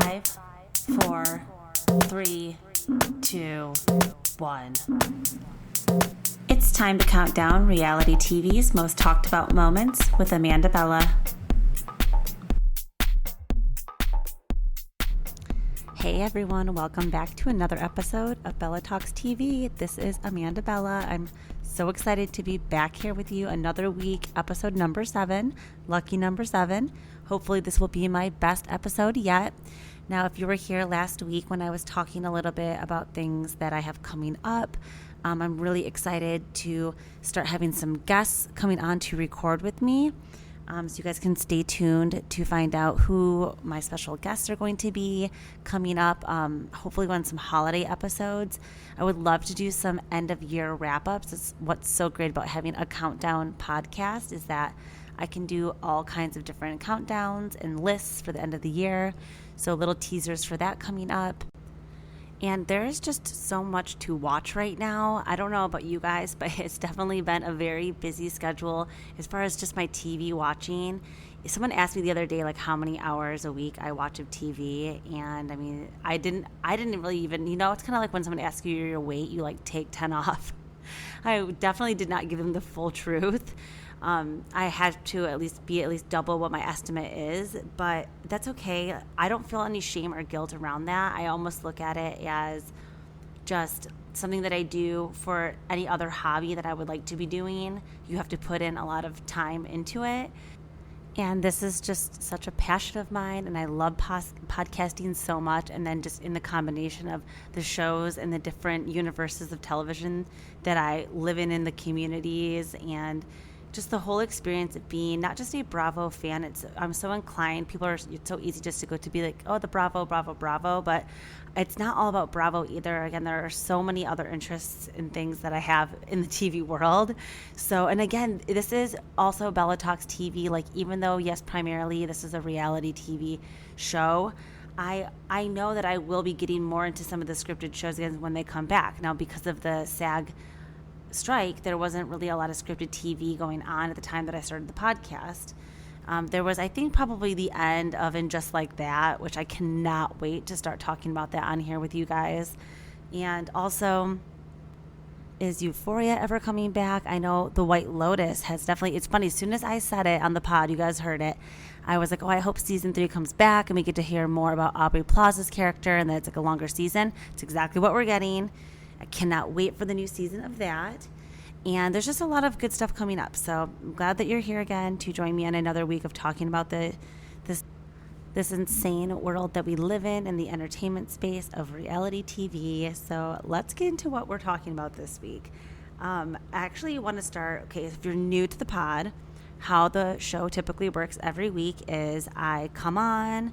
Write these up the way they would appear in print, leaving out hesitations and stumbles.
5, 4, 3, 2, 1. It's time to count down reality TV's most talked about moments with Amanda Bella. Hey everyone, welcome back to another episode of Bella Talks TV. This is Amanda Bella. I'm so excited to be back here with you another week, episode number 7, lucky number 7. Hopefully this will be my best episode yet. Now, if you were here last week when I was talking a little bit about things that I have coming up, I'm really excited to start having some guests coming on to record with me. So you guys can stay tuned to find out who my special guests are going to be coming up, hopefully on some holiday episodes. I would love to do some end of year wrap-ups. It's what's so great about having a countdown podcast is that I can do all kinds of different countdowns and lists for the end of the year. So little teasers for that coming up. And there's just so much to watch right now. I don't know about you guys, but it's definitely been a very busy schedule as far as just my TV watching. Someone asked me the other day, like, how many hours a week I watch of TV. And I mean, I didn't really even, it's kind of like when someone asks you your weight, you like take 10 off. I definitely did not give them the full truth. I had to at least double what my estimate is, but that's okay. I don't feel any shame or guilt around that. I almost look at it as just something that I do for any other hobby that I would like to be doing. You have to put in a lot of time into it. And this is just such a passion of mine, and I love podcasting so much. And then just in the combination of the shows and the different universes of television that I live in the communities, and just the whole experience of being not just a Bravo fan. I'm so inclined. It's so easy just to go to be like, oh, the Bravo, but it's not all about Bravo either. Again, there are so many other interests and things that I have in the TV world. So, and again, this is also Bella Talks TV. Like, even though, yes, primarily this is a reality TV show, I know that I will be getting more into some of the scripted shows again when they come back. Now, because of the SAG strike, there wasn't really a lot of scripted TV going on at the time that I started the podcast. There was, I think, probably the end of And Just Like That, which I cannot wait to start talking about that on here with you guys. And also, is Euphoria ever coming back? I know The White Lotus has definitely, it's funny, as soon as I said it on the pod, you guys heard it, I was like, oh, I hope season 3 comes back and we get to hear more about Aubrey Plaza's character and that it's like a longer season. It's exactly what we're getting. I cannot wait for the new season of that. And there's just a lot of good stuff coming up. So I'm glad that you're here again to join me on another week of talking about this insane world that we live in the entertainment space of reality TV. So let's get into what we're talking about this week. I actually want to start, if you're new to the pod, how the show typically works every week is I come on,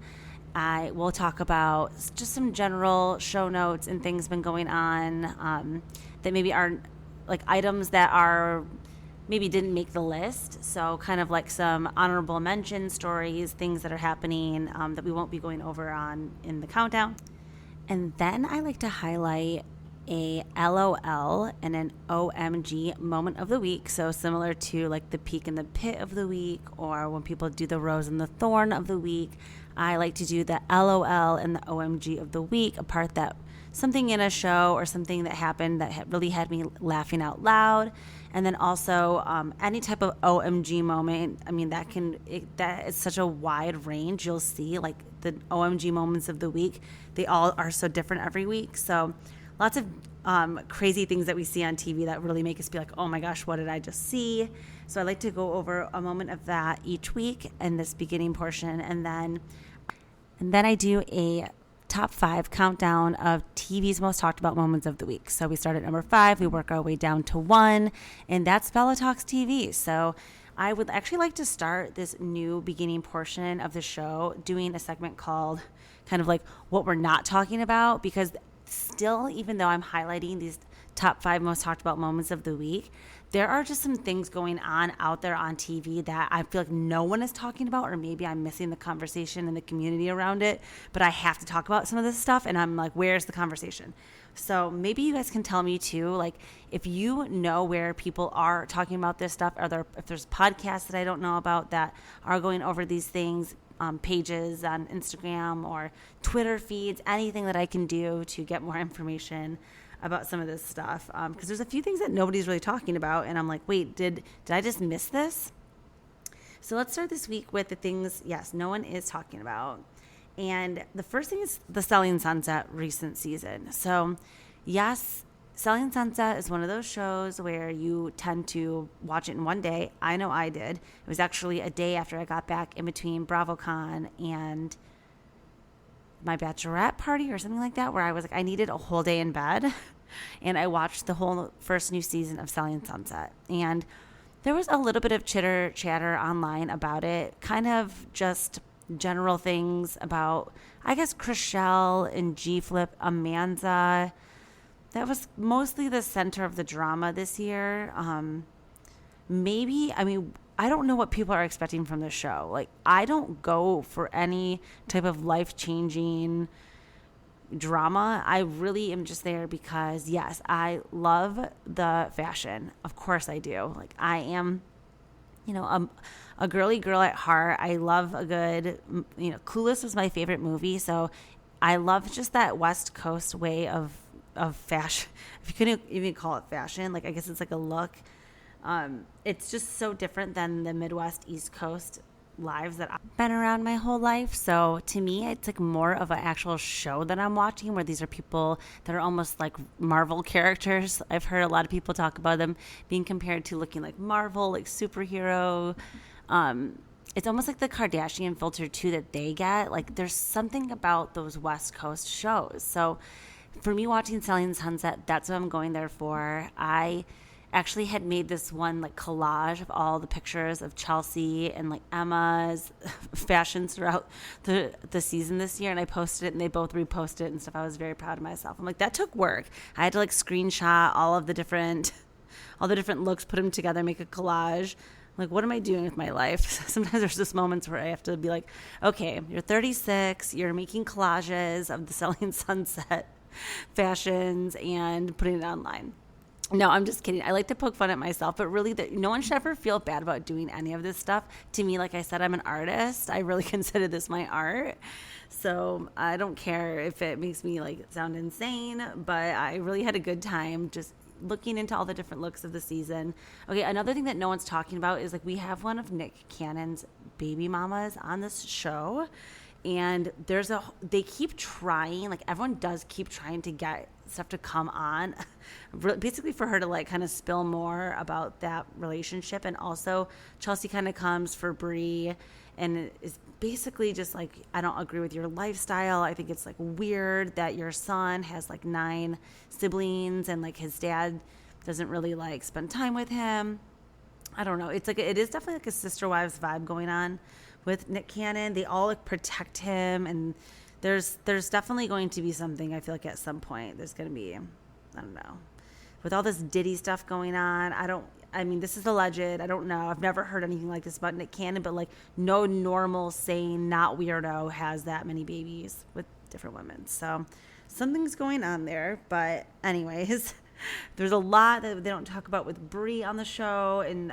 I will talk about just some general show notes and things been going on that maybe aren't like items that are maybe didn't make the list. So kind of like some honorable mention stories, things that are happening that we won't be going over on in the countdown. And then I like to highlight a LOL and an OMG moment of the week. So similar to like the peak and the pit of the week, or when people do the rose and the thorn of the week, I like to do the LOL and the OMG of the week, a part that something in a show or something that happened that really had me laughing out loud. And then also any type of OMG moment. I mean, that is such a wide range. You'll see like the OMG moments of the week. They all are so different every week. So lots of crazy things that we see on TV that really make us be like, oh my gosh, what did I just see? So I like to go over a moment of that each week in this beginning portion. And then I do a top 5 countdown of TV's most talked about moments of the week. So we start at number 5, we work our way down to 1, and that's Bella Talks TV. So I would actually like to start this new beginning portion of the show doing a segment called kind of like what we're not talking about, because still, even though I'm highlighting these top 5 most talked about moments of the week, there are just some things going on out there on TV that I feel like no one is talking about, or maybe I'm missing the conversation and the community around it, but I have to talk about some of this stuff, and I'm like, where's the conversation? So maybe you guys can tell me too, like if you know where people are talking about this stuff, if there's podcasts that I don't know about that are going over these things, pages on Instagram or Twitter feeds, anything that I can do to get more information about some of this stuff. Because there's a few things that nobody's really talking about. And I'm like, wait, did I just miss this? So let's start this week with the things, yes, no one is talking about. And the first thing is the Selling Sunset recent season. So yes, Selling Sunset is one of those shows where you tend to watch it in one day. I know I did. It was actually a day after I got back in between BravoCon and my bachelorette party or something like that, where I was like, I needed a whole day in bed. And I watched the whole first new season of Selling Sunset. And there was a little bit of chitter chatter online about it, kind of just general things about, I guess, Chrishell and G-Flip Amanda. That was mostly the center of the drama this year. I don't know what people are expecting from this show. Like, I don't go for any type of life-changing drama. I really am just there because, yes, I love the fashion. Of course I do. Like, I am, a girly girl at heart. I love a good, Clueless was my favorite movie. So I love just that West Coast way of fashion. If you couldn't even call it fashion, like, I guess it's like a look. It's just so different than the Midwest East Coast lives that I've been around my whole life. So to me, it's like more of an actual show that I'm watching, where these are people that are almost like Marvel characters. I've heard a lot of people talk about them being compared to looking like Marvel, like superhero. It's almost like the Kardashian filter too that they get. Like, there's something about those West Coast shows. So for me, watching Selling Sunset, that's what I'm going there for. I actually had made this one like collage of all the pictures of Chelsea and like Emma's fashions throughout the season this year, and I posted it and they both reposted it and stuff. I was very proud of myself. I'm like, that took work. I had to like screenshot all the different looks, put them together, make a collage. Like, what am I doing with my life? Sometimes there's just moments where I have to be like, okay, you're 36, you're making collages of the Selling Sunset fashions and putting it online. No, I'm just kidding. I like to poke fun at myself, but really, no one should ever feel bad about doing any of this stuff. To me, like I said, I'm an artist. I really consider this my art. So I don't care if it makes me like sound insane, but I really had a good time just looking into all the different looks of the season. Okay, another thing that no one's talking about is like we have one of Nick Cannon's baby mamas on this show. And they keep trying, like everyone does keep trying to get stuff to come on, basically for her to like kind of spill more about that relationship. And also Chelsea kind of comes for Brie and is basically just like, I don't agree with your lifestyle. I think it's like weird that your son has like 9 siblings and like his dad doesn't really like spend time with him. I don't know. It's like, it is definitely like a Sister Wives vibe going on with Nick Cannon. They all like protect him, and there's definitely going to be something. I feel like at some point there's going to be, I don't know, with all this Diddy stuff going on. This is alleged. I don't know. I've never heard anything like this about Nick Cannon, but like no normal, sane, not weirdo has that many babies with different women. So something's going on there. But anyways, there's a lot that they don't talk about with Brie on the show, and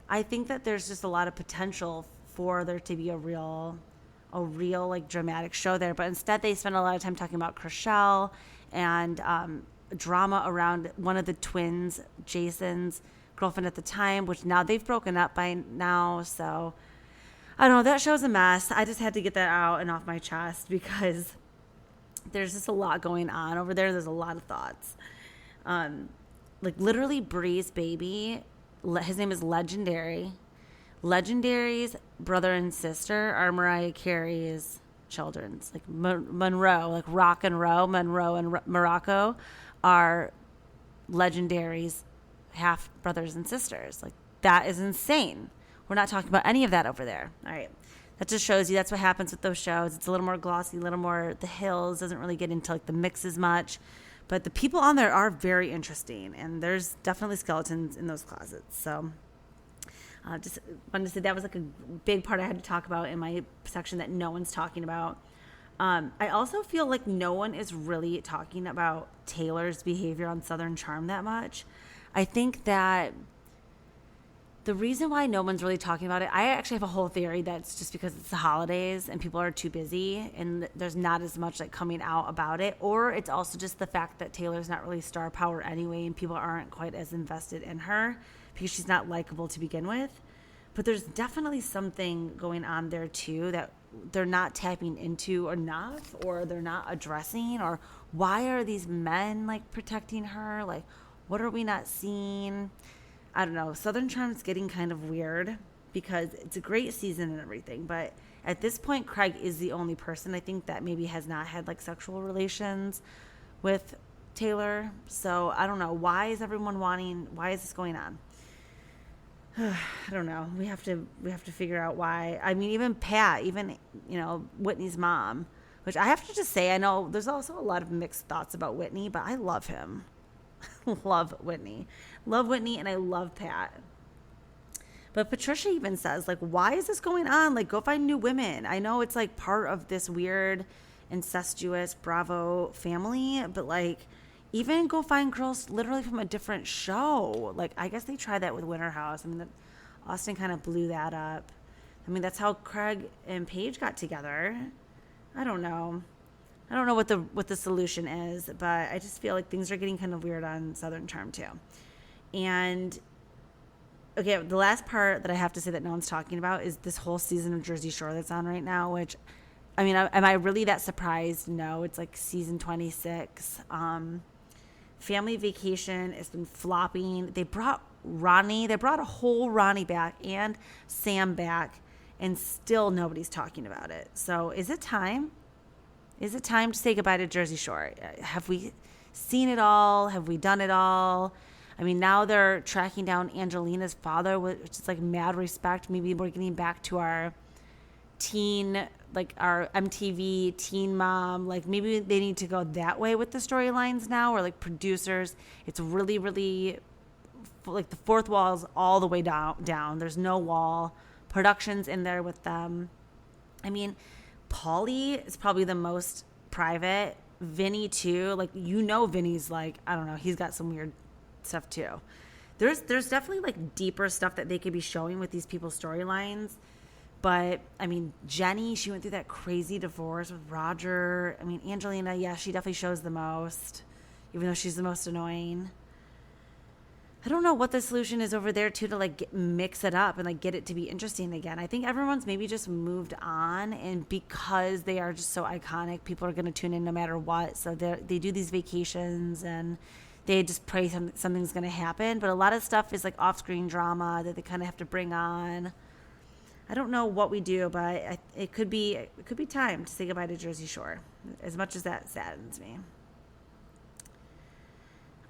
I think that there's just a lot of potential for there to be a real like dramatic show there, but instead they spend a lot of time talking about Chrishell and drama around one of the twins, Jason's girlfriend at the time, which now they've broken up by now. So I don't know, that show's a mess. I just had to get that out and off my chest because there's just a lot going on over there. There's a lot of thoughts. Like literally Brie's baby, his name is Legendary. Legendary's brother and sister are Mariah Carey's children's. Like Monroe, like Rock and Roll, Monroe and Morocco are Legendary's half brothers and sisters. Like, that is insane. We're not talking about any of that over there. All right. That just shows you that's what happens with those shows. It's a little more glossy, a little more The Hills, doesn't really get into like the mix as much. But the people on there are very interesting, and there's definitely skeletons in those closets. So just wanted to say that was like a big part I had to talk about in my section that no one's talking about. I also feel like no one is really talking about Taylor's behavior on Southern Charm that much. I think that The reason why no one's really talking about it, I actually have a whole theory that's just because it's the holidays and people are too busy and there's not as much like coming out about it. Or it's also just the fact that Taylor's not really star power anyway and people aren't quite as invested in her because she's not likable to begin with. But there's definitely something going on there too that they're not tapping into enough, or they're not addressing, or why are these men like protecting her? Like, what are we not seeing? I don't know. Southern Charm's getting kind of weird because it's a great season and everything, but at this point, Craig is the only person I think that maybe has not had like sexual relations with Taylor. So I don't know. Why is this going on? I don't know. We have to figure out why. I mean, even Pat, Whitney's mom, which I have to just say, I know there's also a lot of mixed thoughts about Whitney, but I love him. Love Whitney, and I love Pat. But Patricia even says, like, why is this going on? Like, go find new women. I know it's like part of this weird incestuous Bravo family, but like, even go find girls literally from a different show. Like, I guess they tried that with Winter House. I mean, Austin kind of blew that up. I mean, that's how Craig and Paige got together. I don't know what the solution is, but I just feel like things are getting kind of weird on Southern Charm too. And okay, the last part that I have to say that no one's talking about is this whole season of Jersey Shore that's on right now, which, I mean, am I really that surprised? No, it's like season 26. Family Vacation has been flopping. They brought a whole Ronnie back and Sam back, and still nobody's talking about it. So is it time? Is it time to say goodbye to Jersey Shore? Have we seen it all? Have we done it all? I mean, now they're tracking down Angelina's father, which is like mad respect. Maybe we're getting back to our teen, like our MTV teen mom. Like, maybe they need to go that way with the storylines now, or like producers. It's really, really like the fourth wall is all the way down. There's no wall. Production's in there with them. I mean, Paulie is probably the most private. Vinny too. Like, Vinny's like, I don't know. He's got some weird stuff too. There's definitely like deeper stuff that they could be showing with these people's storylines. But I mean, Jenny, she went through that crazy divorce with Roger. I mean, Angelina, yeah, she definitely shows the most, even though she's the most annoying. I don't know what the solution is over there too to like mix it up and like get it to be interesting again. I think everyone's maybe just moved on, and because they are just so iconic, people are going to tune in no matter what. So they do these vacations and they just pray something's going to happen. But a lot of stuff is like off-screen drama that they kind of have to bring on. I don't know what we do, but it could be time to say goodbye to Jersey Shore, as much as that saddens me.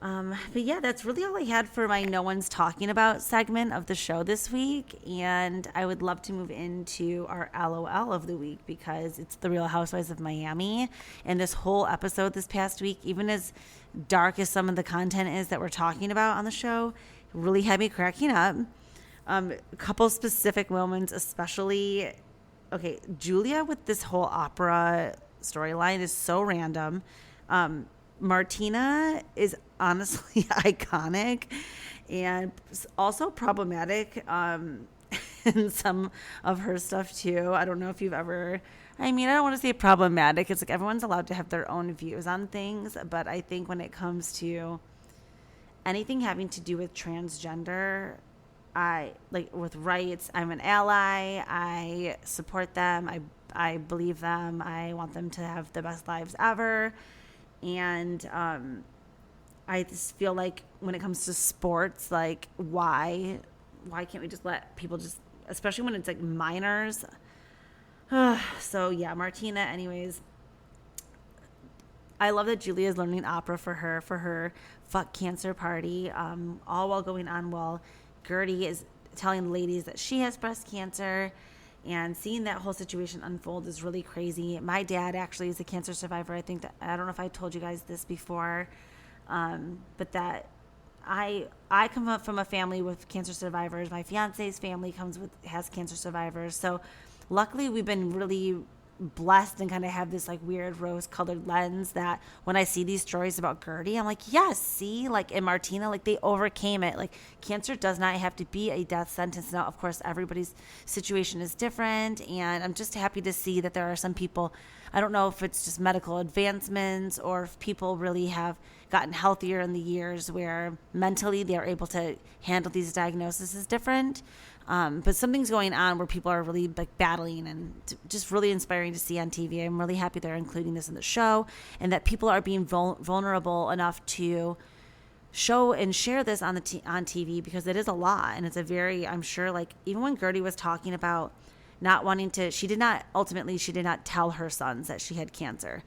But yeah, that's really all I had for my No One's Talking About segment of the show this week. And I would love to move into our LOL of the week, because it's the Real Housewives of Miami. And this whole episode this past week, even as dark as some of the content is that we're talking about on the show, really had me cracking up. A couple specific moments, especially, okay, Julia with this whole opera storyline is so random. Martina is honestly iconic and also problematic in some of her stuff too. I don't know if you've ever, I don't want to say problematic. It's like everyone's allowed to have their own views on things, but I think when it comes to anything having to do with transgender, I like with rights, I'm an ally. I support them. I believe them. I want them to have the best lives ever. And I just feel like when it comes to sports, like why can't we just let people just, especially when it's like minors. So yeah, Martina, anyways. I love that Julia is learning opera for her fuck cancer party, all while going on while Gertie is telling the ladies that she has breast cancer. And seeing that whole situation unfold is really crazy. My dad actually is a cancer survivor. I don't know if I told you guys this before, but that I come up from a family with cancer survivors. My fiance's family has cancer survivors. So luckily we've been really blessed and kind of have this like weird rose-colored lens that when I see these stories about Gertie, I'm like, yes, see, like in Martina, like they overcame it. Like cancer does not have to be a death sentence. Now, of course, everybody's situation is different, and I'm just happy to see that there are some people, I don't know if it's just medical advancements or if people really have gotten healthier in the years where mentally they are able to handle these diagnoses different. But something's going on where people are really like battling, and just really inspiring to see on TV. I'm really happy they're including this in the show, and that people are being vulnerable enough to show and share this on on TV, because it is a lot, and it's a very, I'm sure, like even when Gertie was talking about not wanting to, she did not tell her sons that she had cancer.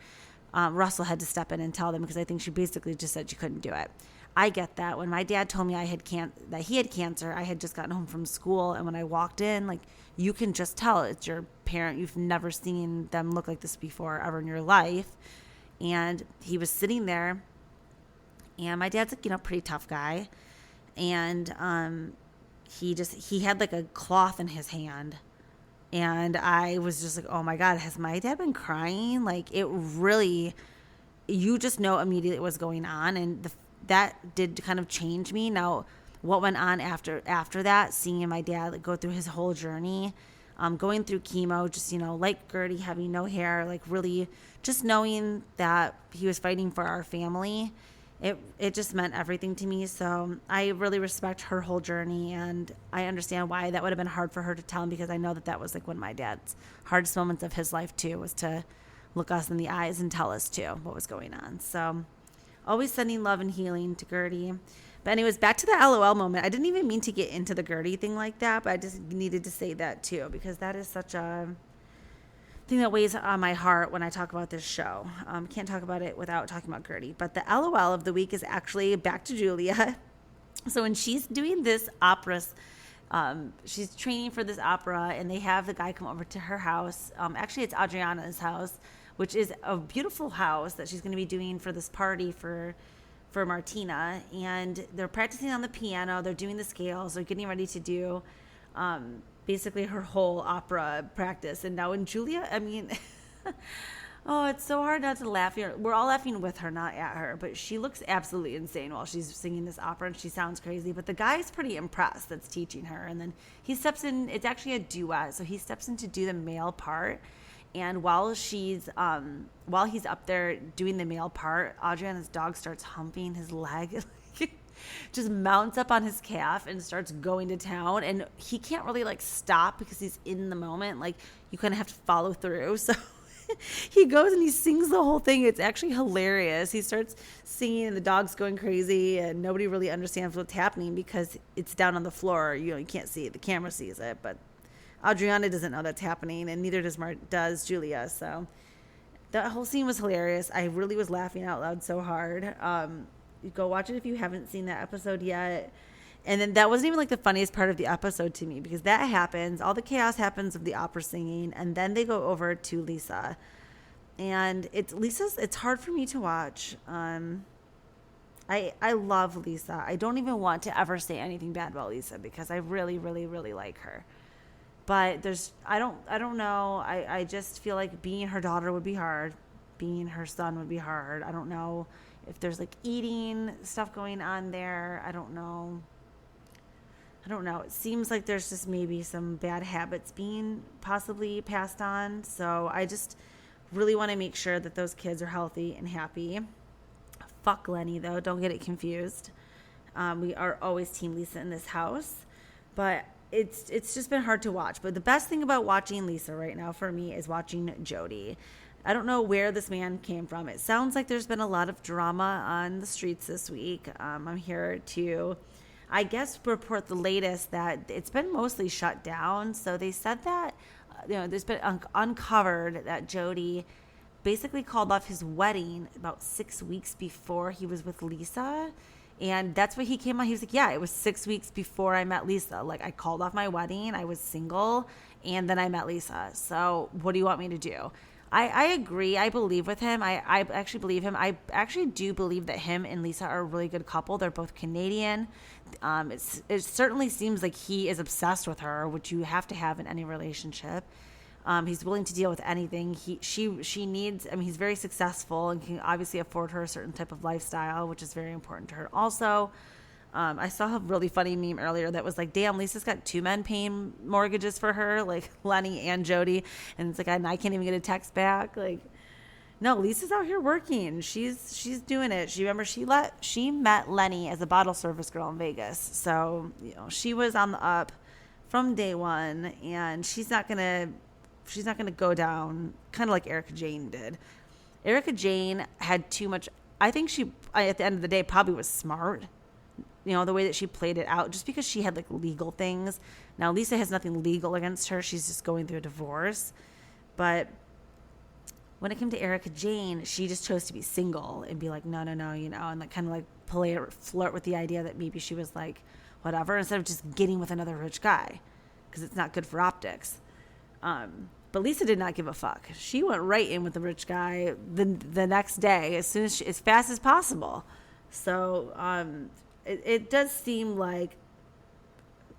Russell had to step in and tell them, because I think she basically just said she couldn't do it. I get that. When my dad told me that he had cancer, I had just gotten home from school, and when I walked in, like, you can just tell it's your parent. You've never seen them look like this before ever in your life. And he was sitting there, and my dad's like, pretty tough guy, and he had like a cloth in his hand, and I was just like, oh my God, has my dad been crying? Like, it really, you just know immediately what's going on, and that did kind of change me. Now, what went on after that, seeing my dad like, go through his whole journey, going through chemo, just, like Gertie, having no hair, like really just knowing that he was fighting for our family, it just meant everything to me. So I really respect her whole journey, and I understand why that would have been hard for her to tell him, because I know that was like one of my dad's hardest moments of his life too, was to look us in the eyes and tell us too what was going on. So always sending love and healing to Gertie. But anyways, back to the LOL moment. I didn't even mean to get into the Gertie thing like that, but I just needed to say that too, because that is such a thing that weighs on my heart when I talk about this show. Can't talk about it without talking about Gertie. But the LOL of the week is actually back to Julia. So when she's doing this opera, she's training for this opera, and they have the guy come over to her house. Actually, it's Adriana's house, which is a beautiful house that she's going to be doing for this party for Martina. And they're practicing on the piano. They're doing the scales. They're getting ready to do basically her whole opera practice. And now in Julia, I mean, oh, it's so hard not to laugh here. We're all laughing with her, not at her. But she looks absolutely insane while she's singing this opera, and she sounds crazy. But the guy's pretty impressed that's teaching her. And then he steps in. It's actually a duet. So he steps in to do the male part. And while he's up there doing the male part, Adriana's dog starts humping his leg, just mounts up on his calf and starts going to town. And he can't really like stop because he's in the moment. Like, you kind of have to follow through. So he goes and he sings the whole thing. It's actually hilarious. He starts singing and the dog's going crazy, and nobody really understands what's happening because it's down on the floor. You can't see it. The camera sees it, but Adriana doesn't know that's happening, and neither does Julia. So that whole scene was hilarious. I really was laughing out loud so hard. Go watch it if you haven't seen that episode yet. And then that wasn't even like the funniest part of the episode to me, because that happens. All the chaos happens of the opera singing, and then they go over to Lisa. And it's hard for me to watch. I love Lisa. I don't even want to ever say anything bad about Lisa, because I really, really, really like her. But I don't know. I just feel like being her daughter would be hard. Being her son would be hard. I don't know if there's like eating stuff going on there. I don't know. It seems like there's just maybe some bad habits being possibly passed on. So I just really want to make sure that those kids are healthy and happy. Fuck Lenny, though. Don't get it confused. We are always Team Lisa in this house. But it's just been hard to watch. But the best thing about watching Lisa right now for me is watching Jody. I don't know where this man came from. It sounds like there's been a lot of drama on the streets this week. I'm here to, I guess, report the latest that it's been mostly shut down. So they said that, there's been uncovered that Jody basically called off his wedding about 6 weeks before he was with Lisa. And that's what he came on. He was like, yeah, it was 6 weeks before I met Lisa. Like, I called off my wedding. I was single. And then I met Lisa. So what do you want me to do? I agree. I believe with him. I actually believe him. I actually do believe that him and Lisa are a really good couple. They're both Canadian. It certainly seems like he is obsessed with her, which you have to have in any relationship. He's willing to deal with anything. She needs, I mean, he's very successful and can obviously afford her a certain type of lifestyle, which is very important to her. Also, I saw a really funny meme earlier that was like, damn, Lisa's got 2 men paying mortgages for her, like Lenny and Jody. And it's like, and I can't even get a text back. Like, no, Lisa's out here working. She's doing it. She met Lenny as a bottle service girl in Vegas. So, she was on the up from day one, and she's not gonna go down kind of like Erika Jayne did. Erika Jayne had too much. I think she, at the end of the day, probably was smart. The way that she played it out, just because she had like legal things. Now, Lisa has nothing legal against her. She's just going through a divorce. But when it came to Erika Jayne, she just chose to be single and be like, no, and like kind of like flirt with the idea that maybe she was like, whatever, instead of just getting with another rich guy, because it's not good for optics. But Lisa did not give a fuck. She went right in with the rich guy the next day, as fast as possible. So it does seem like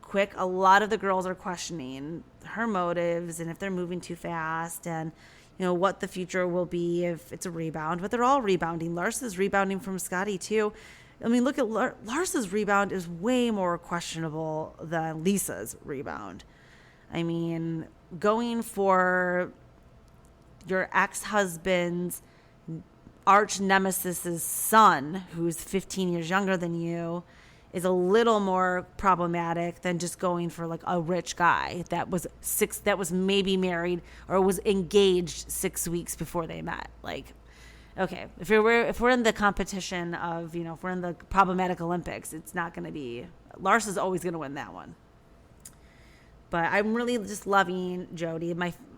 quick. A lot of the girls are questioning her motives and if they're moving too fast, and what the future will be if it's a rebound. But they're all rebounding. Larsa's rebounding from Scotty too. I mean, look at Larsa's rebound is way more questionable than Lisa's rebound. I mean, going for your ex-husband's arch nemesis's son, who's 15 years younger than you, is a little more problematic than just going for like a rich guy that was maybe married or was engaged 6 weeks before they met. Like, okay, if we're in the competition of, if we're in the problematic Olympics, it's not going to be, Larsa's always going to win that one. But I'm really just loving Jody.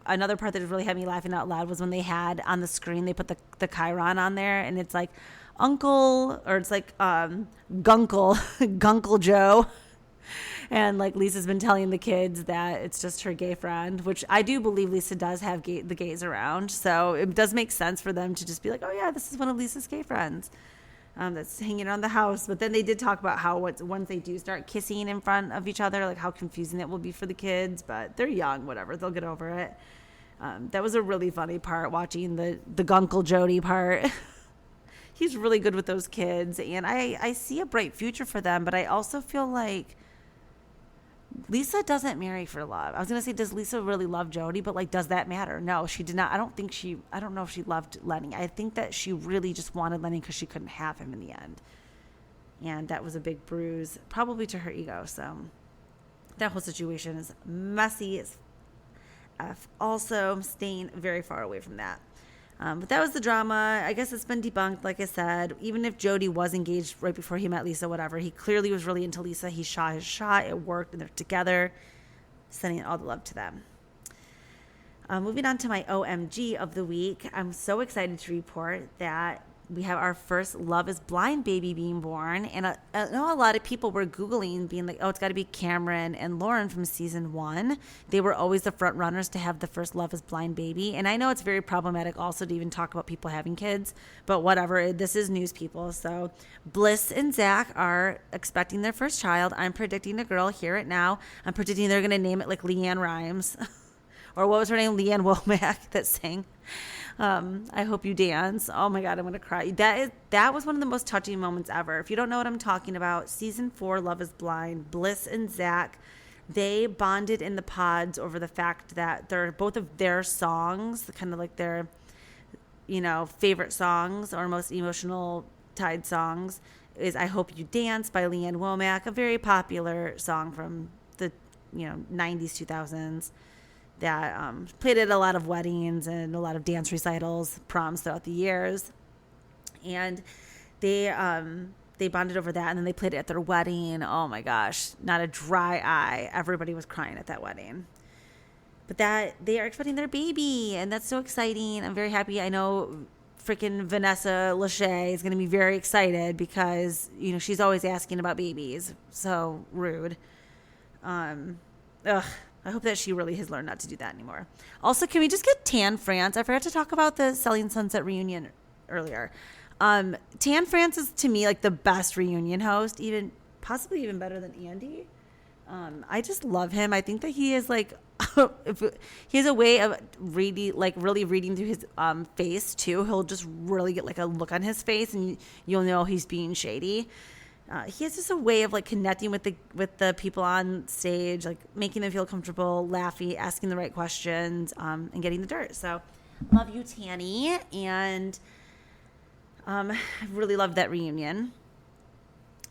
Another part that really had me laughing out loud was when they had on the screen, they put the Chiron on there, and it's like Guncle Joe. And like Lisa's been telling the kids that it's just her gay friend, which I do believe Lisa does have the gays around. So it does make sense for them to just be like, oh yeah, this is one of Lisa's gay friends that's hanging around the house. But then they did talk about how once they do start kissing in front of each other, like how confusing that will be for the kids. But they're young, whatever, they'll get over it. That was a really funny part, watching the Guncle Jody part. He's really good with those kids, and I see a bright future for them. But I also feel like Lisa doesn't marry for love. I was going to say, does Lisa really love Jody? But like, does that matter? No, she did not. I don't know if she loved Lenny. I think that she really just wanted Lenny because she couldn't have him in the end. And that was a big bruise, probably to her ego. So that whole situation is messy as F. Also, I'm staying very far away from that. But that was the drama. I guess it's been debunked, like I said. Even if Jody was engaged right before he met Lisa, whatever, he clearly was really into Lisa. He shot his shot. It worked, and they're together. Sending all the love to them. Moving on to my OMG of the week. I'm so excited to report that we have our first Love is Blind baby being born. And I know a lot of people were Googling, being like, oh, it's got to be Cameron and Lauren from season 1. They were always the front runners to have the first Love is Blind baby. And I know it's very problematic also to even talk about people having kids, but whatever. This is news, people. So Bliss and Zach are expecting their first child. I'm predicting a girl. Hear it now. I'm predicting they're going to name it like Leanne Rhymes. Or what was her name? Leanne Womack that sang I Hope You Dance. Oh my God, I'm going to cry. That was one of the most touching moments ever. If you don't know what I'm talking about, season 4, Love is Blind, Bliss and Zach, they bonded in the pods over the fact that they're both of their songs, kind of like their, favorite songs or most emotional tied songs, is I Hope You Dance by Leanne Womack, a very popular song from the 90s, 2000s. That played at a lot of weddings and a lot of dance recitals, proms throughout the years. And they bonded over that, and then they played it at their wedding. Oh my gosh, not a dry eye. Everybody was crying at that wedding. But that they are expecting their baby, and that's so exciting. I'm very happy. I know freaking Vanessa Lachey is going to be very excited because, she's always asking about babies. So rude. I hope that she really has learned not to do that anymore. Also, can we just get Tan France? I forgot to talk about the Selling Sunset reunion earlier. Tan France is, to me, like the best reunion host, possibly even better than Andy. I just love him. I think that he is like, he has a way of reading, like really reading through his face too. He'll just really get like a look on his face, and you'll know he's being shady. He has just a way of like connecting with the people on stage, like making them feel comfortable, laughing, asking the right questions, and getting the dirt. So, love you, Tanny, and I really loved that reunion.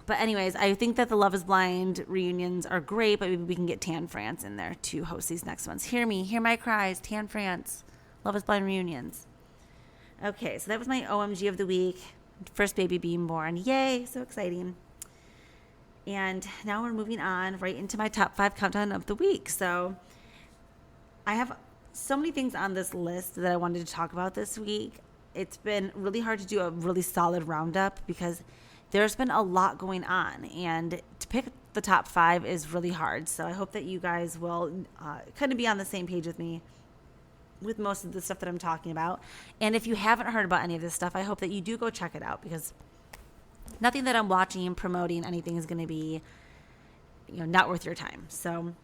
But anyways, I think that the Love is Blind reunions are great, but maybe we can get Tan France in there to host these next ones. Hear me, hear my cries, Tan France, Love is Blind reunions. Okay, so that was my OMG of the week. First baby being born. Yay, so exciting. And now we're moving on right into my top 5 countdown of the week. So I have so many things on this list that I wanted to talk about this week. It's been really hard to do a really solid roundup because there's been a lot going on, and to pick the top 5 is really hard. So I hope that you guys will kind of be on the same page with me with most of the stuff that I'm talking about. And if you haven't heard about any of this stuff, I hope that you do go check it out, because nothing that I'm watching and promoting anything is going to be, not worth your time. So,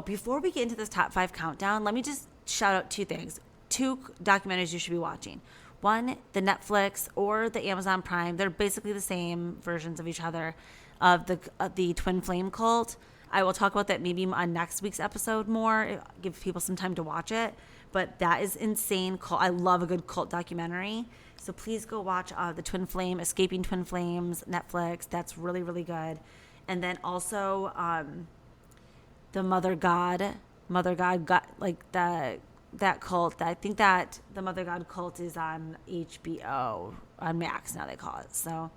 before we get into this top 5 countdown, let me just shout out 2 things. 2 documentaries you should be watching. One, the Netflix or the Amazon Prime. They're basically the same versions of each other, of the Twin Flame cult. I will talk about that maybe on next week's episode more, give people some time to watch it. But that is insane cult. I love a good cult documentary. So please go watch the Twin Flame, Escaping Twin Flames, Netflix. That's really, really good. And then also the Mother God got like that cult. I think that the Mother God cult is on HBO, on Max now they call it. So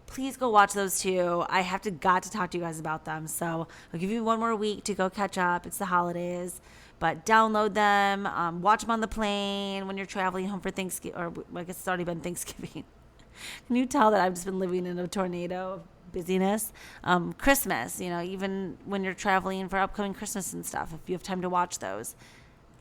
please go watch those 2. I got to talk to you guys about them. So I'll give you one more week to go catch up. It's the holidays, but download them, watch them on the plane when you're traveling home for Thanksgiving, or I guess it's already been Thanksgiving. Can you tell that I've just been living in a tornado of busyness? Christmas, even when you're traveling for upcoming Christmas and stuff, if you have time to watch those,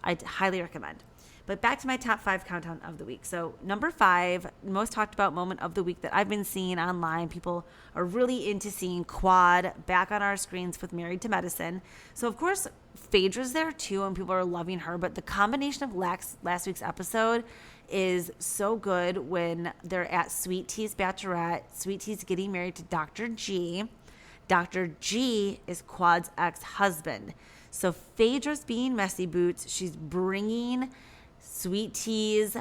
I'd highly recommend. But back to my top 5 countdown of the week. So number 5, most talked about moment of the week that I've been seeing online. People are really into seeing Quad back on our screens with Married to Medicine. So of course, Phaedra's there too, and people are loving her. But the combination of last week's episode is so good when they're at Sweet Tea's Bachelorette. Sweet Tea's getting married to Dr. G. Dr. G is Quad's ex-husband. So Phaedra's being messy boots. She's bringing Sweet Tea's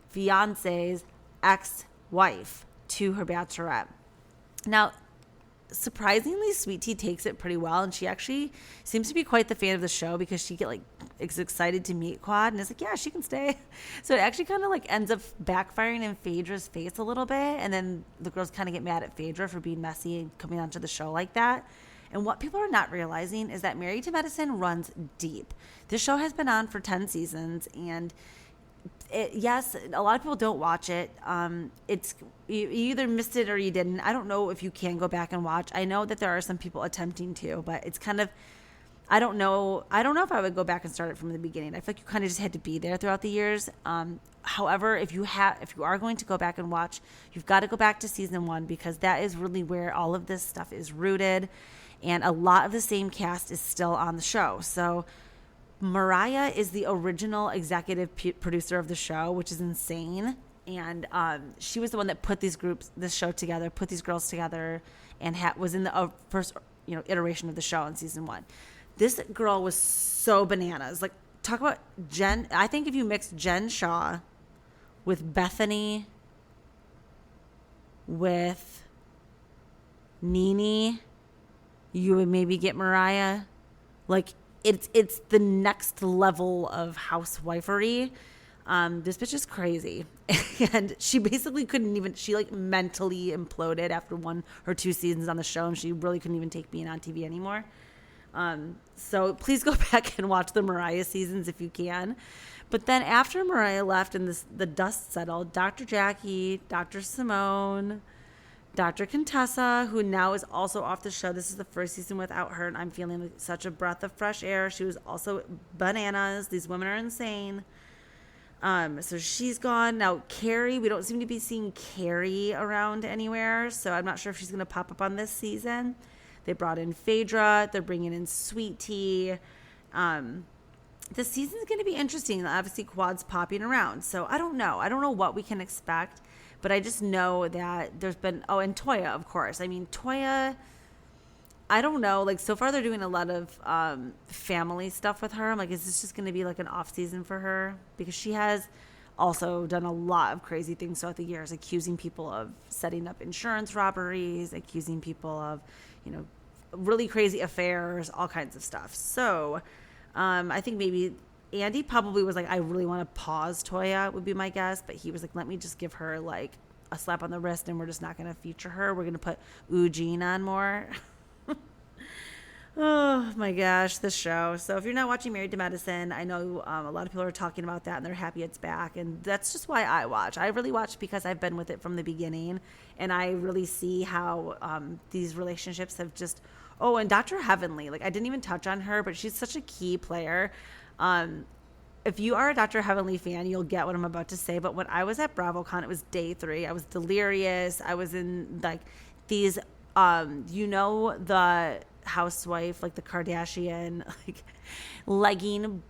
fiance's ex-wife to her bachelorette. Now, surprisingly, Sweet Tea takes it pretty well, and she actually seems to be quite the fan of the show, because she is excited to meet Quad and is like, yeah, she can stay. So it actually kind of like ends up backfiring in Phaedra's face a little bit, and then the girls kind of get mad at Phaedra for being messy and coming onto the show like that. And what people are not realizing is that Married to Medicine runs deep. This show has been on for 10 seasons, and yes, a lot of people don't watch it. You either missed it or you didn't. I don't know if you can go back and watch. I know that there are some people attempting to, but it's kind of, I don't know if I would go back and start it from the beginning. I feel like you kind of just had to be there throughout the years. However, if you are going to go back and watch, you've got to go back to season 1, because that is really where all of this stuff is rooted. And a lot of the same cast is still on the show. So Mariah is the original executive producer of the show, which is insane. And she was the one that put this show together, put these girls together, and was in the first iteration of the show in season 1. This girl was so bananas. Like, talk about Jen. I think if you mix Jen Shaw with Bethany, with Nene, you would maybe get Mariah. Like, it's the next level of housewifery. This bitch is crazy. And she basically she like mentally imploded after 1 or 2 seasons on the show, and she really couldn't even take being on TV anymore. So please go back and watch the Mariah seasons if you can. But then after Mariah left and the dust settled, Dr. Jackie, Dr. Simone, Dr. Contessa, who now is also off the show. This is the first season without her, and I'm feeling like such a breath of fresh air. She was also bananas. These women are insane. So she's gone. Now, Carrie, we don't seem to be seeing Carrie around anywhere, so I'm not sure if she's going to pop up on this season. They brought in Phaedra. They're bringing in Sweet Tea. This season is going to be interesting. Obviously, Quad's popping around. So I don't know. I don't know what we can expect. But I just know that there's been... Oh, and Toya, of course. I mean, Toya... I don't know. Like, so far they're doing a lot of family stuff with her. I'm like, is this just going to be like an off season for her? Because she has also done a lot of crazy things throughout the years, accusing people of setting up insurance robberies, accusing people of, really crazy affairs, all kinds of stuff. So I think maybe Andy probably was like, I really want to pause Toya, would be my guess. But he was like, let me just give her like a slap on the wrist, and we're just not going to feature her. We're going to put Eugene on more. Oh my gosh, this show. So if you're not watching Married to Medicine, I know a lot of people are talking about that and they're happy it's back. And that's just why I watch. I really watch because I've been with it from the beginning. And I really see how these relationships have just... Oh, and Dr. Heavenly. Like, I didn't even touch on her, but she's such a key player. If you are a Dr. Heavenly fan, you'll get what I'm about to say. But when I was at BravoCon, it was day 3. I was delirious. I was in, like, these... the housewife, like the Kardashian, like legging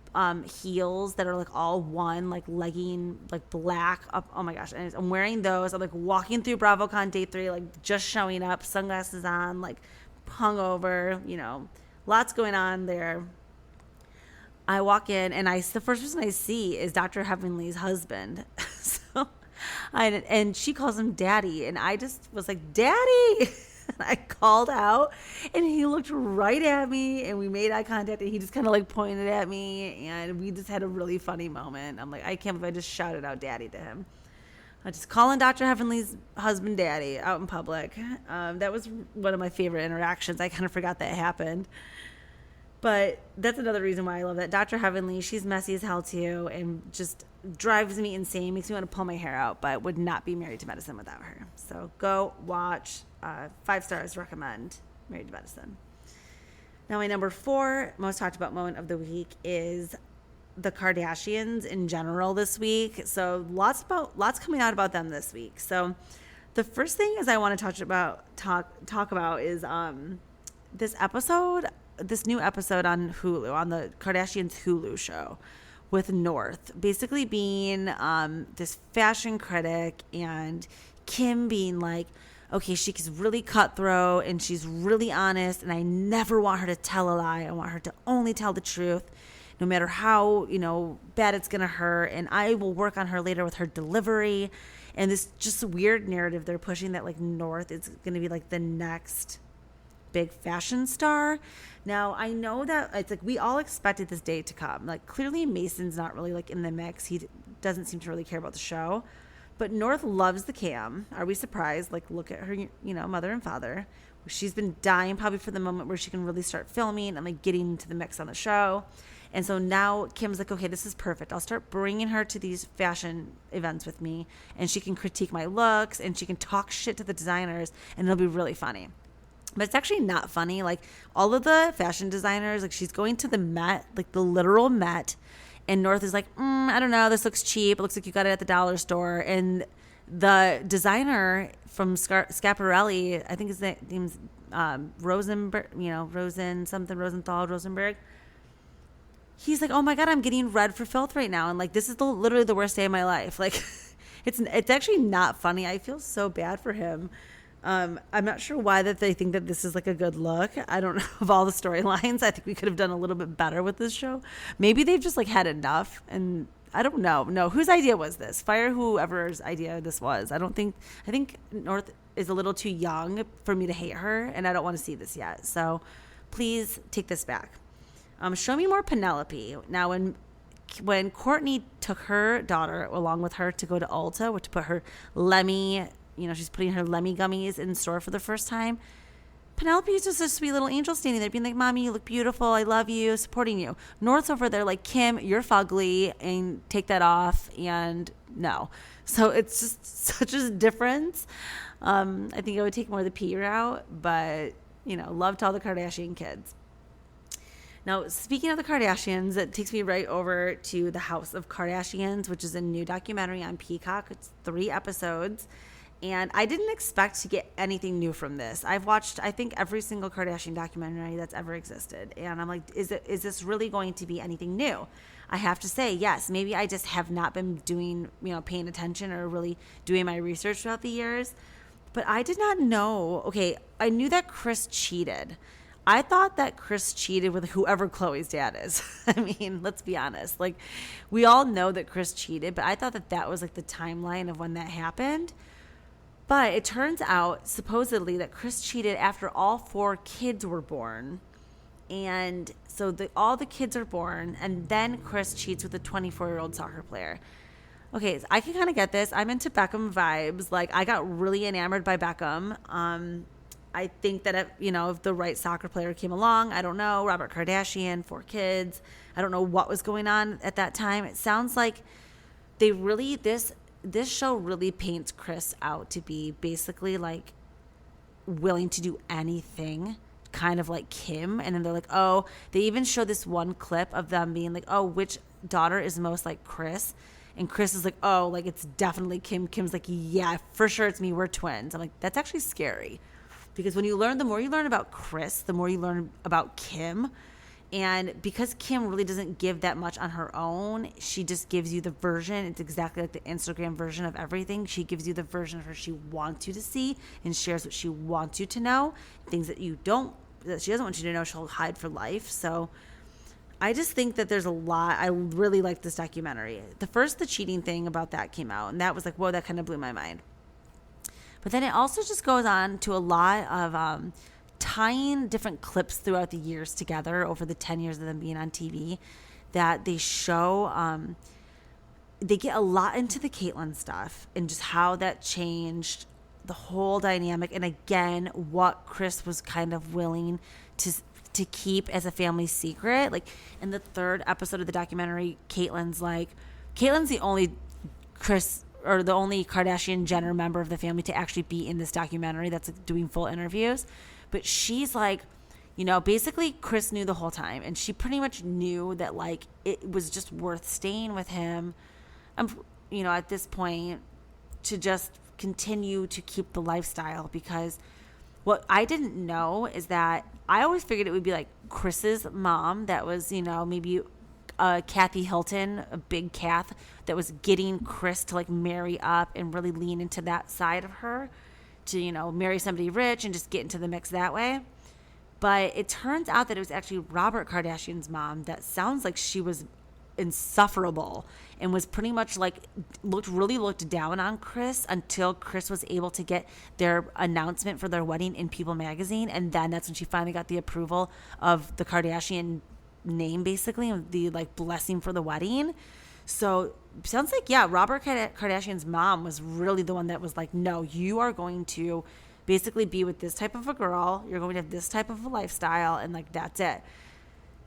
heels that are like all one, like legging, like black up. Oh my gosh. And I'm wearing those. I'm like walking through BravoCon day 3, like just showing up, sunglasses on, like hungover, lots going on there. I walk in and the first person I see is Dr. Heavenly's husband. And she calls him Daddy. And I just was like, Daddy. And I called out and he looked right at me and we made eye contact and he just kind of like pointed at me and we just had a really funny moment. I'm like, I can't believe I just shouted out Daddy to him. I just calling Dr. Heavenly's husband Daddy out in public. That was one of my favorite interactions. I kind of forgot that happened. But that's another reason why I love that. Dr. Heavenly, she's messy as hell too and just drives me insane, makes me want to pull my hair out, but would not be Married to Medicine without her. So go watch. 5 stars, recommend Married to Medicine. Now, my number 4 most talked about moment of the week is the Kardashians in general this week. So lots coming out about them this week. So the first thing is I want to talk about is this new episode on Hulu, on the Kardashians Hulu show with North, basically being this fashion critic and Kim being like, okay, she's really cutthroat and she's really honest and I never want her to tell a lie. I want her to only tell the truth, no matter how, bad it's going to hurt. And I will work on her later with her delivery. And this just weird narrative they're pushing that like North is going to be like the next big fashion star. Now, I know that it's like we all expected this day to come. Like clearly Mason's not really like in the mix. He doesn't seem to really care about the show. But North loves the cam. Are we surprised? Like, look at her, mother and father. She's been dying probably for the moment where she can really start filming and, like, getting into the mix on the show. And so now Kim's like, okay, this is perfect. I'll start bringing her to these fashion events with me. And she can critique my looks. And she can talk shit to the designers. And it'll be really funny. But it's actually not funny. Like, all of the fashion designers, like, she's going to the Met, like, the literal Met. And North is like, I don't know, this looks cheap. It looks like you got it at the dollar store. And the designer from Schiaparelli, I think his name's Rosenberg, Rosenberg. He's like, oh my God, I'm getting red for filth right now. And like, this is literally the worst day of my life. Like, it's actually not funny. I feel so bad for him. I'm not sure why that they think that this is like a good look. I don't know of all the storylines. I think we could have done a little bit better with this show. Maybe they've just like had enough. And I don't know. No, whose idea was this? Fire whoever's idea this was. I think North is a little too young for me to hate her. And I don't want to see this yet. So please take this back. Show me more Penelope. Now, when Courtney took her daughter along with her to go to Ulta, to put her Lemmy, she's putting her Lemmy gummies in store for the first time. Penelope is just a sweet little angel standing there being like, Mommy, you look beautiful. I love you, supporting you. North's over there like, Kim, you're fugly and take that off. And no. So it's just such a difference. I think I would take more of the P route, but, love to all the Kardashian kids. Now, speaking of the Kardashians, it takes me right over to the House of Kardashians, which is a new documentary on Peacock. It's 3 episodes. And I didn't expect to get anything new from this. I've watched, I think, every single Kardashian documentary that's ever existed. And I'm like, is this really going to be anything new? I have to say, yes, maybe I just have not been doing, paying attention or really doing my research throughout the years. But I did not know. Okay, I knew that Kris cheated. I thought that Kris cheated with whoever Khloe's dad is. I mean, let's be honest. Like, we all know that Kris cheated, but I thought that was like the timeline of when that happened. But it turns out, supposedly, that Kris cheated after all 4 kids were born. And so all the kids are born, and then Kris cheats with a 24-year-old soccer player. Okay, so I can kind of get this. I'm into Beckham vibes. Like, I got really enamored by Beckham. I think that, if the right soccer player came along, I don't know, Robert Kardashian, 4 kids. I don't know what was going on at that time. It sounds like they really, this show really paints Kris out to be basically like willing to do anything, kind of like Kim. And then they're like, oh, they even show this one clip of them being like, oh, which daughter is most like Kris? And Kris is like, oh, like it's definitely Kim. Kim's like, yeah, for sure it's me. We're twins. I'm like, that's actually scary. Because the more you learn about Kris, the more you learn about Kim. And because Kim really doesn't give that much on her own, she just gives you the version. It's exactly like the Instagram version of everything. She gives you the version of her she wants you to see and shares what she wants you to know. Things that she doesn't want you to know, she'll hide for life. So I just think that there's a lot. I really like this documentary. The cheating thing about that came out, and that was like, whoa, that kind of blew my mind. But then it also just goes on to a lot of tying different clips throughout the years together over the 10 years of them being on TV that they show. They get a lot into the Caitlyn stuff and just how that changed the whole dynamic. And again, what Kris was kind of willing to keep as a family secret. Like in the 3rd episode of the documentary, Caitlyn's the only the only Kardashian Jenner member of the family to actually be in this documentary that's like doing full interviews. But she's like, basically Kris knew the whole time. And she pretty much knew that like it was just worth staying with him, at this point to just continue to keep the lifestyle. Because what I didn't know is that I always figured it would be like Kris's mom that was, maybe Kathy Hilton, a big Kath, that was getting Kris to like marry up and really lean into that side of her to, marry somebody rich and just get into the mix that way. But it turns out that it was actually Robert Kardashian's mom that sounds like she was insufferable and was pretty much like looked down on Kris until Kris was able to get their announcement for their wedding in People magazine. And then that's when she finally got the approval of the Kardashian name, basically, and the like blessing for the wedding. So sounds like, yeah, Robert Kardashian's mom was really the one that was like, no, you are going to basically be with this type of a girl. You're going to have this type of a lifestyle, and like that's it.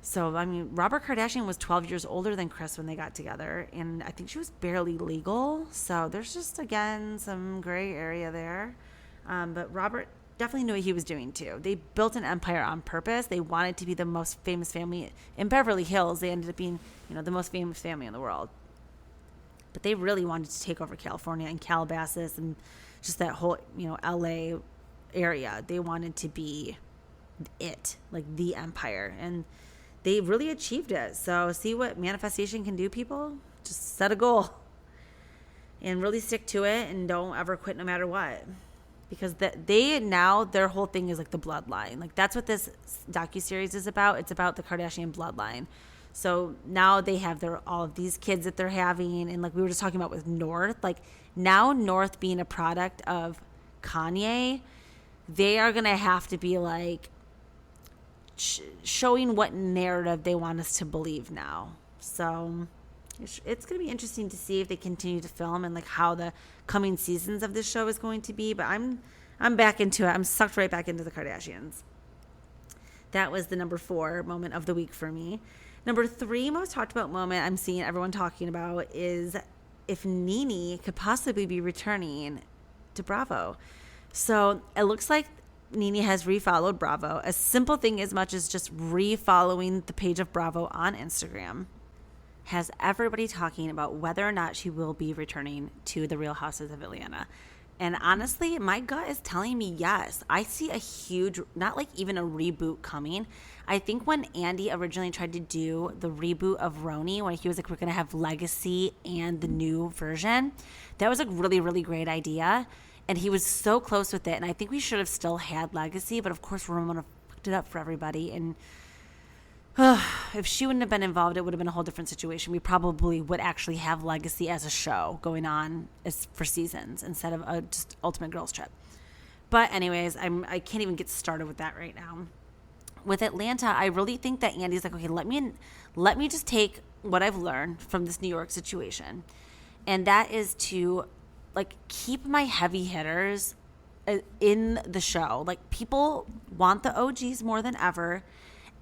So, I mean, Robert Kardashian was 12 years older than Kris when they got together, and I think she was barely legal. So there's just, again, some gray area there. But Robert definitely knew what he was doing, too. They built an empire on purpose. They wanted to be the most famous family in Beverly Hills. They ended up being, the most famous family in the world. But they really wanted to take over California and Calabasas and just that whole, LA area. They wanted to be it, like the empire. And they really achieved it. So see what manifestation can do, people? Just set a goal and really stick to it and don't ever quit no matter what. Because their whole thing is like the bloodline. Like that's what this docuseries is about. It's about the Kardashian bloodline. So now they have all of these kids that they're having. And like we were just talking about with North, like now North being a product of Kanye, they are going to have to be like showing what narrative they want us to believe now. So it's going to be interesting to see if they continue to film and like how the coming seasons of this show is going to be. But I'm back into it. I'm sucked right back into the Kardashians. That was the number 4 moment of the week for me. Number 3 most talked about moment I'm seeing everyone talking about is if Nene could possibly be returning to Bravo. So it looks like Nene has refollowed Bravo. A simple thing as much as just refollowing the page of Bravo on Instagram has everybody talking about whether or not she will be returning to the Real Housewives of Atlanta. And honestly, my gut is telling me yes. I see a huge, not like even a reboot coming. I think when Andy originally tried to do the reboot of RHONY, when he was like, we're going to have Legacy and the new version, that was a really, really great idea. And he was so close with it. And I think we should have still had Legacy. But of course, Ramona fucked it up for everybody. And if she wouldn't have been involved, it would have been a whole different situation. We probably would actually have Legacy as a show going on for seasons instead of a just Ultimate Girls Trip. But anyways, I can't even get started with that right now. With Atlanta, I really think that Andy's like, okay, let me just take what I've learned from this New York situation, and that is to like keep my heavy hitters in the show. Like, people want the OGs more than ever,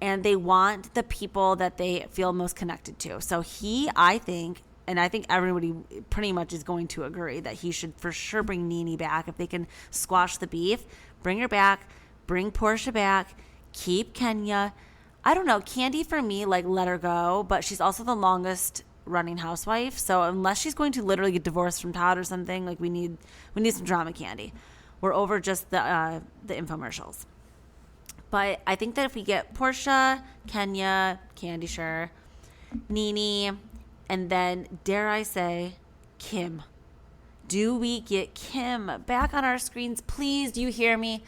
and they want the people that they feel most connected to. So I think everybody pretty much is going to agree that he should for sure bring Nene back. If they can squash the beef, bring her back, bring Portia back, keep Kenya. I don't know, Candy for me, like, let her go, but she's also the longest running housewife. So unless she's going to literally get divorced from Todd or something, like, we need some drama, Candy. We're over just the infomercials. But I think that if we get Portia, Kenya, Candy, sure, Nene, and then, dare I say, Kim. Do we get Kim back on our screens? Please, do you hear me?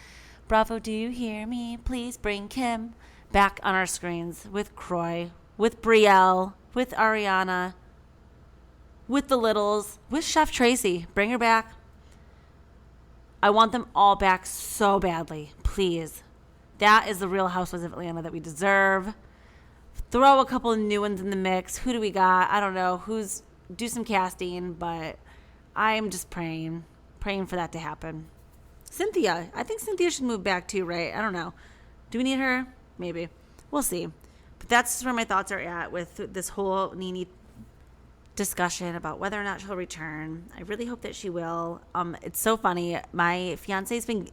Bravo, do you hear me? Please bring Kim back on our screens with Croy, with Brielle, with Ariana, with the Littles, with Chef Tracy. Bring her back. I want them all back so badly. Please. That is the Real Housewives of Atlanta that we deserve. Throw a couple of new ones in the mix. Who do we got? I don't know. Do some casting, but I'm just praying for that to happen. Cynthia. I think Cynthia should move back too, right? I don't know. Do we need her? Maybe. We'll see. But that's just where my thoughts are at with this whole Nene discussion about whether or not she'll return. I really hope that she will. It's so funny. My fiance's been,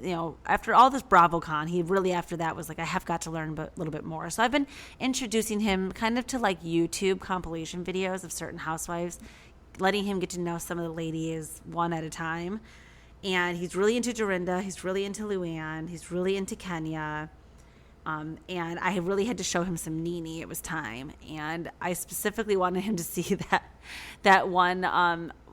after all this BravoCon, he really after that was like, I have got to learn a little bit more. So I've been introducing him kind of to like YouTube compilation videos of certain housewives, letting him get to know some of the ladies one at a time. And he's really into Dorinda. He's really into Luann. He's really into Kenya. And I really had to show him some Nene. It was time. And I specifically wanted him to see that one.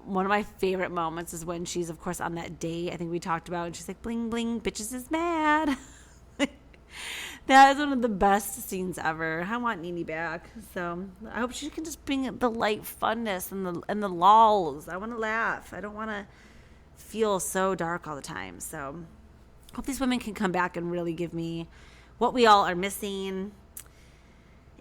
One of my favorite moments is when she's, of course, on that date. I think we talked about, and she's like, bling, bling, bitches is mad. That is one of the best scenes ever. I want Nene back. So I hope she can just bring the light funness and the lulls. I want to laugh. I don't want to feel so dark all the time. So I hope these women can come back and really give me what we all are missing.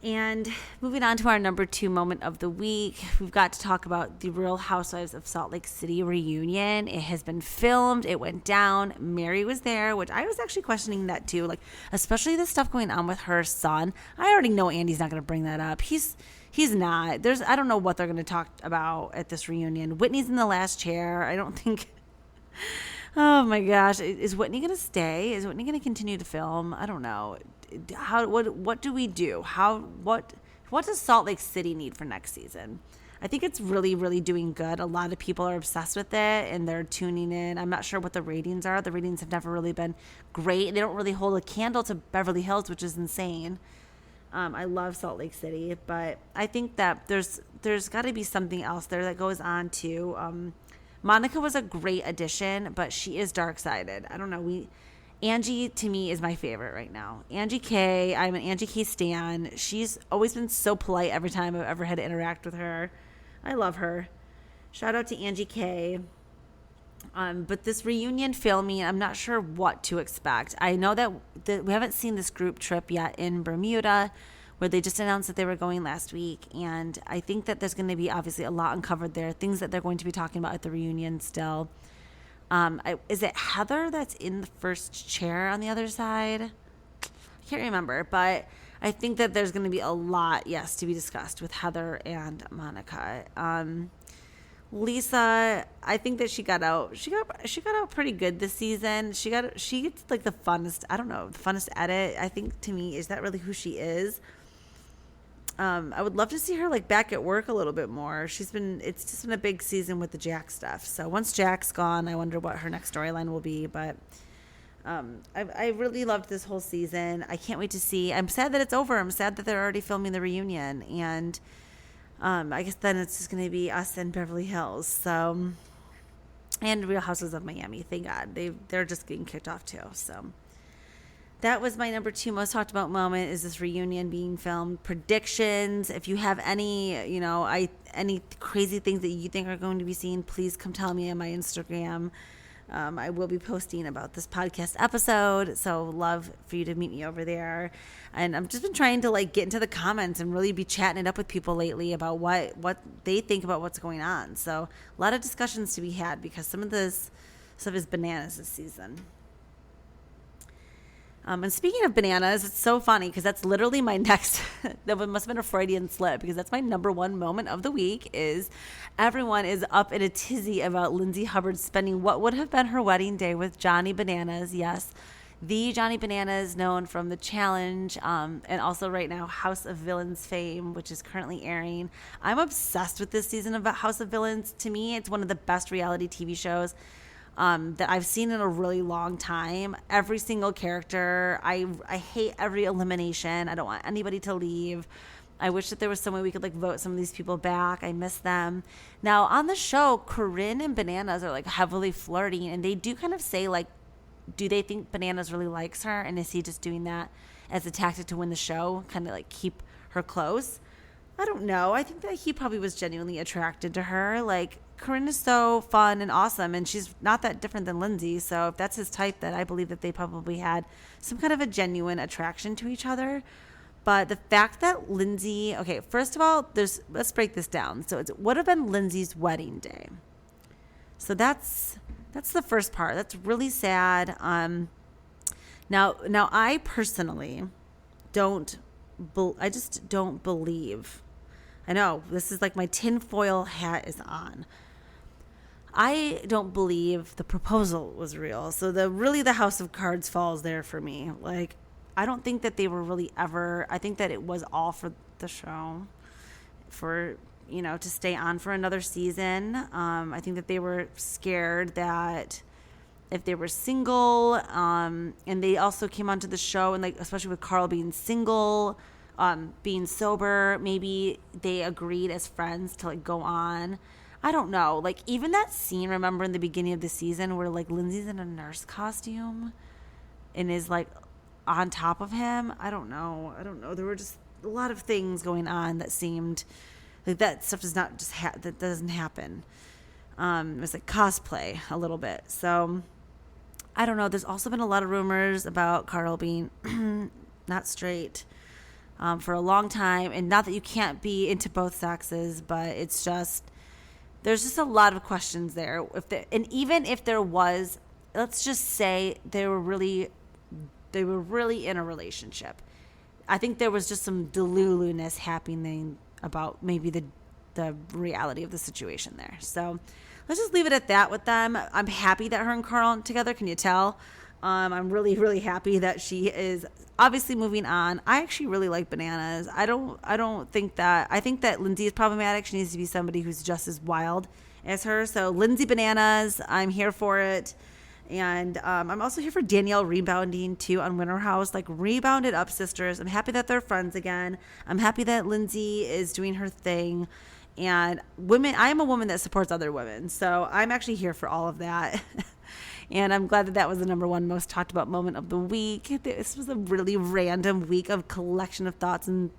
And moving on to our number 2 moment of the week, we've got to talk about the Real Housewives of Salt Lake City reunion. It has been filmed. It went down. Mary was there, which I was actually questioning that too. Like, especially the stuff going on with her son. I already know Andy's not going to bring that up. He's not. I don't know what they're going to talk about at this reunion. Whitney's in the last chair. I don't think. Oh my gosh. Is Whitney going to stay? Is Whitney going to continue to film? I don't know. What do we do? What does Salt Lake City need for next season? I think it's really, really doing good. A lot of people are obsessed with it and they're tuning in. I'm not sure what the ratings are. The ratings have never really been great. They don't really hold a candle to Beverly Hills, which is insane. I love Salt Lake City, but I think that there's got to be something else there that goes on too. Monica was a great addition, but she is dark-sided. I don't know. Angie, to me, is my favorite right now. Angie K. I'm an Angie K stan. She's always been so polite every time I've ever had to interact with her. I love her. Shout out to Angie K. But this reunion filming, I'm not sure what to expect. I know that we haven't seen this group trip yet in Bermuda, where they just announced that they were going last week. And I think that there's going to be obviously a lot uncovered there, things that they're going to be talking about at the reunion still. Is it Heather that's in the first chair on the other side? I can't remember, but I think that there's going to be a lot, yes, to be discussed with Heather and Monica. Lisa, I think that she got out pretty good this season. She gets like the funnest, I don't know, the funnest edit. I think to me, is that really who she is? I would love to see her like back at work a little bit more. It's just been a big season with the Jack stuff. So once Jack's gone, I wonder what her next storyline will be. But I really loved this whole season. I can't wait to see. I'm sad that it's over. I'm sad that they're already filming the reunion. And I guess then it's just going to be us and Beverly Hills. So, and Real Housewives of Miami. Thank God. They're just getting kicked off too. So that was my number 2 most talked about moment, is this reunion being filmed. Predictions. If you have any, any crazy things that you think are going to be seen, please come tell me on my Instagram. I will be posting about this podcast episode, so love for you to meet me over there. And I've just been trying to like get into the comments and really be chatting it up with people lately about what they think about what's going on. So a lot of discussions to be had, because some of this stuff is bananas this season. And speaking of bananas, it's so funny because that's literally my next, that must have been a Freudian slip, because that's my number 1 moment of the week. Is everyone is up in a tizzy about Lindsay Hubbard spending what would have been her wedding day with Johnny Bananas. Yes, the Johnny Bananas, known from The Challenge, and also right now House of Villains fame, which is currently airing. I'm obsessed with this season of House of Villains. To me, it's one of the best reality TV shows that I've seen in a really long time. Every single character. I hate every elimination. I don't want anybody to leave. I wish that there was some way we could like vote some of these people back. I miss them. Now on the show, Corinne and Bananas are like heavily flirting, and they do kind of say like, do they think Bananas really likes her, and is he just doing that as a tactic to win the show, kind of like keep her close? I don't know. I think that he probably was genuinely attracted to her. Like, Corinne is so fun and awesome, and she's not that different than Lindsay. So if that's his type, then I believe that they probably had some kind of a genuine attraction to each other. But the fact that Lindsay, okay, first of all, let's break this down. So it would have been Lindsay's wedding day. So that's the first part. That's really sad. Now I personally I just don't believe. I know this is like my tinfoil hat is on. I don't believe the proposal was real. So the House of Cards falls there for me. Like, I don't think that they were really ever. I think that it was all for the show, for to stay on for another season. I think that they were scared that if they were single, and they also came onto the show, and like especially with Carl being single, being sober, maybe they agreed as friends to like go on. I don't know. Like, even that scene, remember in the beginning of the season where like Lindsay's in a nurse costume and is like on top of him. I don't know. There were just a lot of things going on that seemed like that stuff does not just that doesn't happen. It was like cosplay a little bit. So I don't know. There's also been a lot of rumors about Carl being not straight for a long time. And not that you can't be into both sexes, but it's just, there's just a lot of questions there. And even if there was, let's just say they were really in a relationship, I think there was just some delulu-ness happening about maybe the reality of the situation there. So let's just leave it at that with them. I'm happy that her and Carl are together. Can you tell? I'm really, really happy that she is obviously moving on. I actually really like Bananas. I think that Lindsay is problematic. She needs to be somebody who's just as wild as her. So Lindsay Bananas, I'm here for it. And I'm also here for Danielle rebounding too on Winter House. Like, rebounded up, sisters. I'm happy that they're friends again. I'm happy that Lindsay is doing her thing. And women, I am a woman that supports other women. So I'm actually here for all of that. And I'm glad that was the number 1 most talked about moment of the week. This was a really random week of collection of thoughts and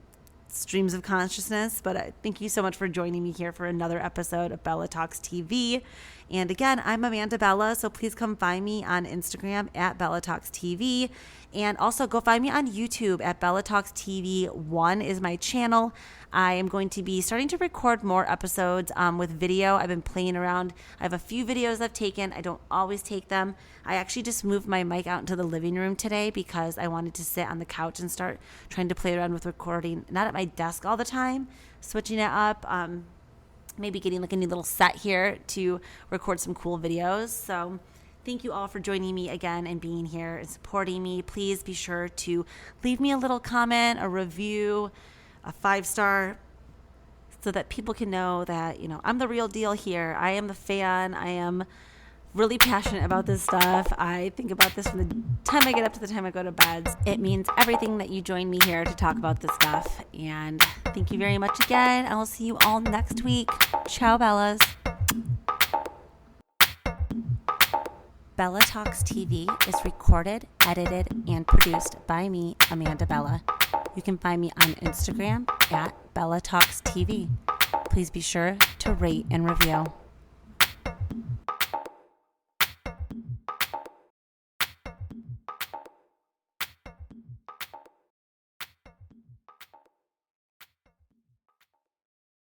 streams of consciousness. But thank you so much for joining me here for another episode of Bella Talks TV. And again, I'm Amanda Bella, so please come find me on Instagram at Bella Talks TV. And also go find me on YouTube at Bella Talks TV 1 is my channel. I am going to be starting to record more episodes with video. I've been playing around. I have a few videos I've taken. I don't always take them. I actually just moved my mic out into the living room today because I wanted to sit on the couch and start trying to play around with recording, not at my desk all the time, switching it up. Maybe getting like a new little set here to record some cool videos. So thank you all for joining me again and being here and supporting me. Please be sure to leave me a little comment, a review, a 5-star, so that people can know that, I'm the real deal here. I am the fan. I am really passionate about this stuff. I think about this from the time I get up to the time I go to bed. It means everything that you join me here to talk about this stuff. And thank you very much again. I will see you all next week. Ciao, Bellas. Bella Talks TV is recorded, edited, and produced by me, Amanda Bella. You can find me on Instagram at Bella Talks TV. Please be sure to rate and review.